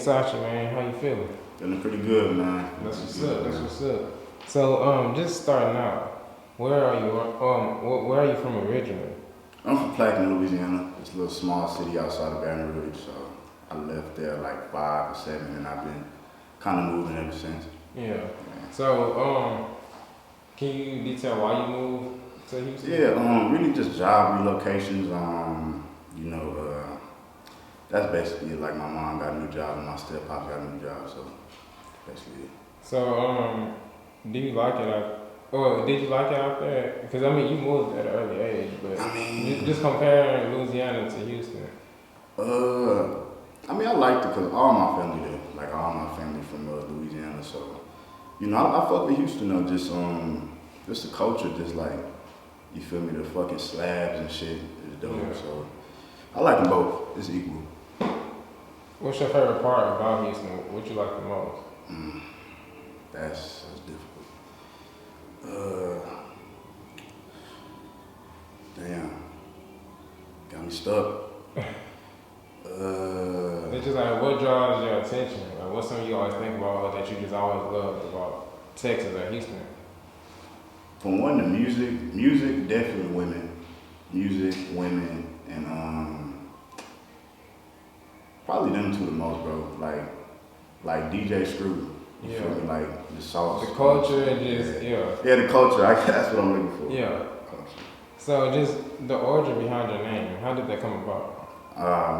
Sace, man, how you feeling? Feeling pretty good, man. That's what's up. That's what's up. So, just starting out, where are you? Where are you from originally? I'm from Plaquemine, Louisiana. It's a little small city outside of Baton Rouge. So I left there like 5 or 7, and I've been kind of moving ever since. Yeah. So, can you detail why you moved to Houston? Yeah, really just job relocations. You know, that's basically it. Like my mom got a new job and my steppops got a new job, so basically it. So, do you like it? Or did you like it out there? Because I mean, you moved at an early age, but I mean, just comparing Louisiana to Houston. I mean, I liked it because all my family there, like all my family from Louisiana. So, you know, I fuck with Houston though. Just the culture, just like you feel me, the fucking slabs and shit is dope. Yeah. So, I like them both. It's equal. What's your favorite part about Houston? What you like the most? That's difficult. Damn. Got me stuck. It's just like, what draws your attention? Like, what's something you always think about that you just always loved about Texas or Houston? From one, the music, definitely women. Music, women, and probably them two the most, bro. Like DJ Screw. You feel me? Like the sauce. The culture and just, yeah. Yeah, the culture. That's what I'm looking for. Yeah. Culture. So just the origin behind your name, how did that come about?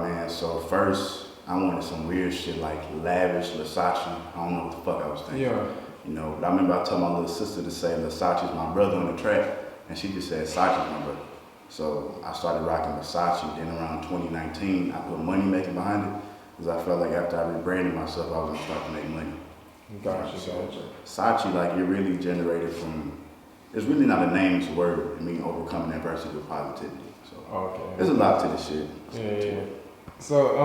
Man, so first I wanted some weird shit like lavish, Sace. I don't know what the fuck I was thinking. Yeah. You know, but I remember I told my little sister to say Sace's my brother on the track, and she just said Sace's my brother. So I started rocking Sace. Then around 2019, I put money making behind it because I felt like after I rebranded myself, I was gonna start to make money. Gotcha. Sace, like it really generated from. It's really not a name, it's a word. It means overcoming adversity with positivity. So Okay. there's a lot to this shit. Yeah. So,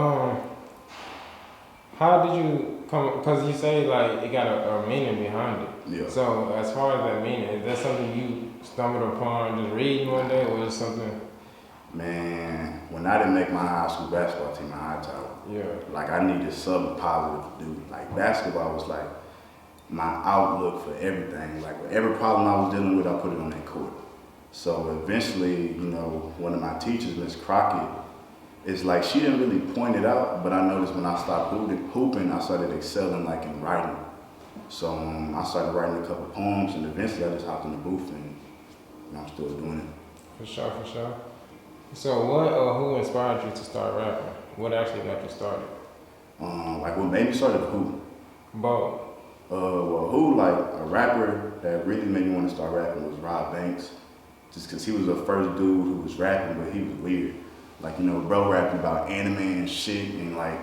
how did you come? Because you say like it got a meaning behind it. Yeah. So as far as that meaning, is that something you stumbled upon just reading one day, or is it something? Man, when I didn't make my high school basketball team, my high tower, Yeah. like I needed something positive to do. Like basketball was like my outlook for everything. Like whatever problem I was dealing with, I put it on that court. So eventually, you know, one of my teachers, Miss Crockett, it's like she didn't really point it out, but I noticed when I stopped hooping, I started excelling like in writing. So I started writing a couple poems, and eventually I just hopped in the booth, and I'm still doing it. For sure. So what or who inspired you to start rapping? What actually got you started? Like what made me start the hoop. Both. Well, who like a rapper that really made me want to start rapping was Rob Banks, just because he was the first dude who was rapping, but he was weird. Like, you know, bro rapping about anime and shit, and like,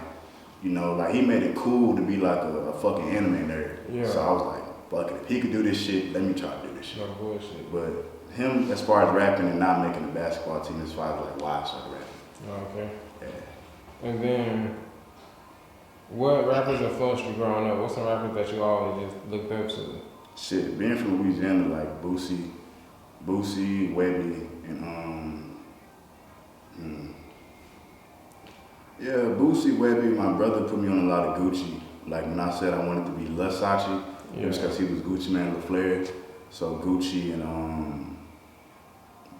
you know, like he made it cool to be like a fucking anime nerd. Yeah. So I was like, fuck it, if he could do this shit, let me try to do this shit. No bullshit. But him, as far as rapping and not making the basketball team, as far as like why I started rapping. Okay. Yeah. And then, what rappers influenced you growing up? What's some rappers that you always just looked up to? Shit, being from Louisiana, like Boosie, Webby, and yeah, Boosie, Webby, my brother put me on a lot of Gucci. Like when I said I wanted to be Lil Sace, it was because he was Gucci Man LaFleur. So Gucci and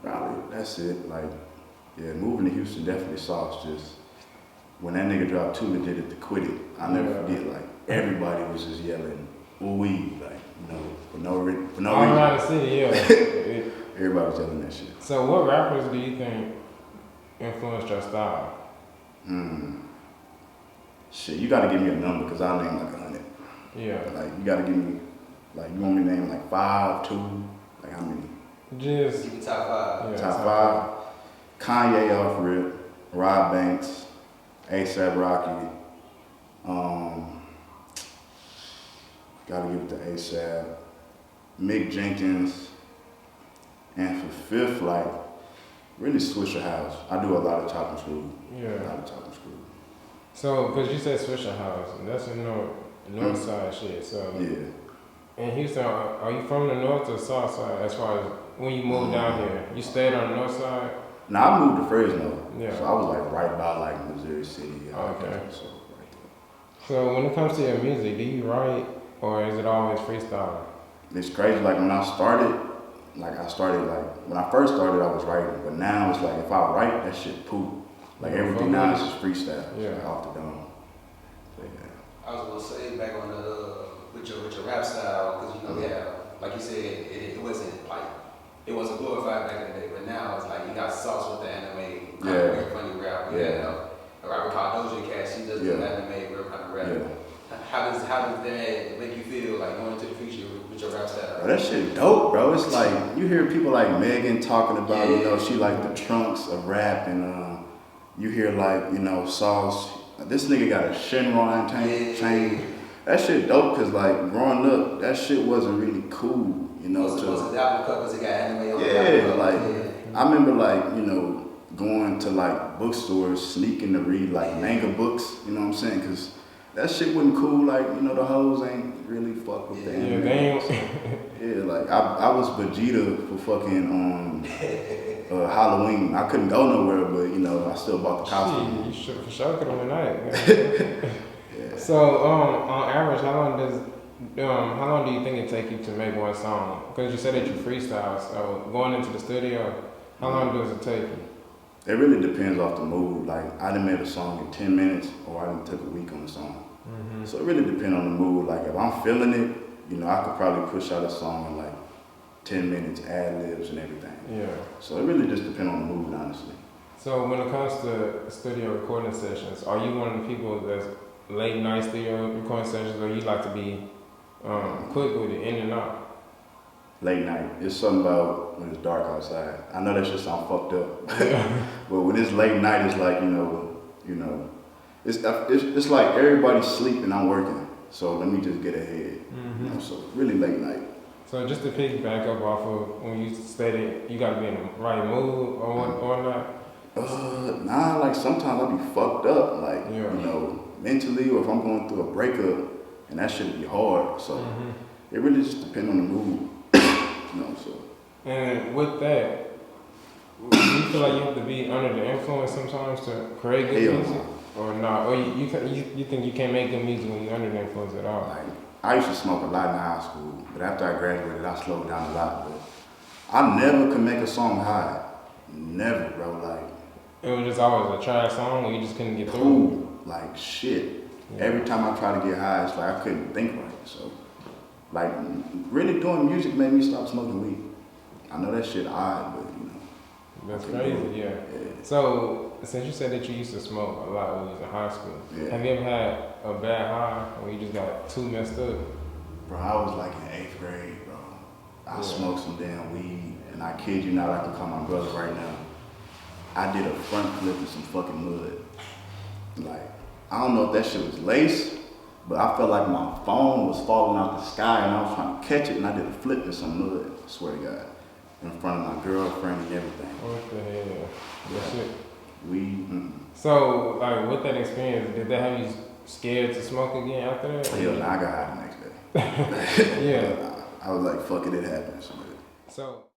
probably that's it. Like, yeah, moving to Houston definitely Sauce. Just when that nigga dropped Too Legit to Quit It, I never forget. Like everybody was just yelling, "Ooh-wee," like you know, for no reason. All around the city, yeah. Everybody was yelling that shit. So what rappers do you think influenced your style? Shit, you gotta give me a number because I'll name like 100. Yeah. Like you gotta give me, like you want me to name like 5, 2, like how many? Just Keep it top 5. yeah, Top 5. Kanye off rip, Rob Banks, ASAP Rocky. Gotta give it to ASAP. Mick Jenkins. And for 5th, like really Swisher House. I do a lot of Chop and Screw. Yeah. A lot of Chop and Screw. So, because you said Swisher House, and that's the north side shit. So, Yeah. in Houston, are you from the north or south side? As far as when you moved down here, you stayed on the north side. Now I moved to Fresno. Yeah. So I was like right by like Missouri City. Okay. So right there. So when it comes to your music, do you write or is it always freestyle? It's crazy. Like when I started, when I first started, I was writing, but now it's like if I write, that shit poop. Like everything now is just freestyle, Yeah. like off the dome. So, yeah. I was gonna say back on the with your rap style, because you know we have, like you said, it wasn't like it wasn't glorified back in the day, but now it's like you got Sauce with the anime, kind of weird, funny rap. We have a rapper called Doja Cat. She does the anime, real kind of rap. Yeah. How does that make you feel like going into the future with your rap style? Bro, that shit dope, bro. It's like you hear people like Megan talking about, you know, she like the trunks of rap, and you hear like, you know, Sauce. This nigga got a Shinron chain. That shit dope, cause like growing up, that shit wasn't really cool, you know. Was it the album cover? Cause it got anime on the album cover? Like I remember like, you know, going to like bookstores, sneaking to read like manga books, you know what I'm saying? Cause that shit wasn't cool. Like, you know, the hoes ain't really fuck with the anime. Yeah, like I was Vegeta for fucking Halloween. I couldn't go nowhere, but you know, I still bought the costume. You should for sure could have went out. Yeah. So on average, how long do you think it take you to make one song? Because you said that you freestyle, so going into the studio, how long does it take you? It really depends off the mood. Like I done made a song in 10 minutes, or I done took a week on the song. Mm-hmm. So it really depends on the mood. Like if I'm feeling it, you know, I could probably push out a song in like 10 minutes, ad-libs and everything. Yeah. So it really just depends on the mood, honestly. So when it comes to studio recording sessions, are you one of the people that's late night studio recording sessions, or you like to be quick with it, in and out? Late night. It's something about when it's dark outside. I know that shit sound fucked up, Yeah. but when it's late night, it's like you know, it's like everybody's sleeping, I'm working. So let me just get ahead. Mm-hmm. You know, so really late night. So just to piggyback up off of when you stated you gotta be in the right mood or not. Nah, like sometimes I be fucked up, like you know, mentally, or if I'm going through a breakup, and that shit be hard. So it really just depends on the mood. You know, so. And with that, do you feel like you have to be under the influence sometimes to create good music, or not? Or you think you can't make good music when you're under the influence at all? Like I used to smoke a lot in high school, but after I graduated, I slowed down a lot. But I never could make a song high. Never, bro. Like it was just always a trash song, or you just couldn't get through. Like shit. Yeah. Every time I try to get high, it's like I couldn't think right. So, like, really doing music made me stop smoking weed. I know that shit odd, but you know. That's crazy, yeah. So, since you said that you used to smoke a lot when you was in high school, have you ever had a bad high where you just got too messed up? Bro, I was like in 8th grade, bro. I smoked some damn weed, and I kid you not, I can call my brother right now. I did a front flip in some fucking mud. Like, I don't know if that shit was lace, but I felt like my phone was falling out the sky and I was trying to catch it, and I did a flip in some mud, I swear to God, in front of my girlfriend and everything. What the hell? That shit. So, like, with that experience, did that have you scared to smoke again after that? Hell, nah, I got high the next day. Yeah. I was like, fuck it, it happens. So.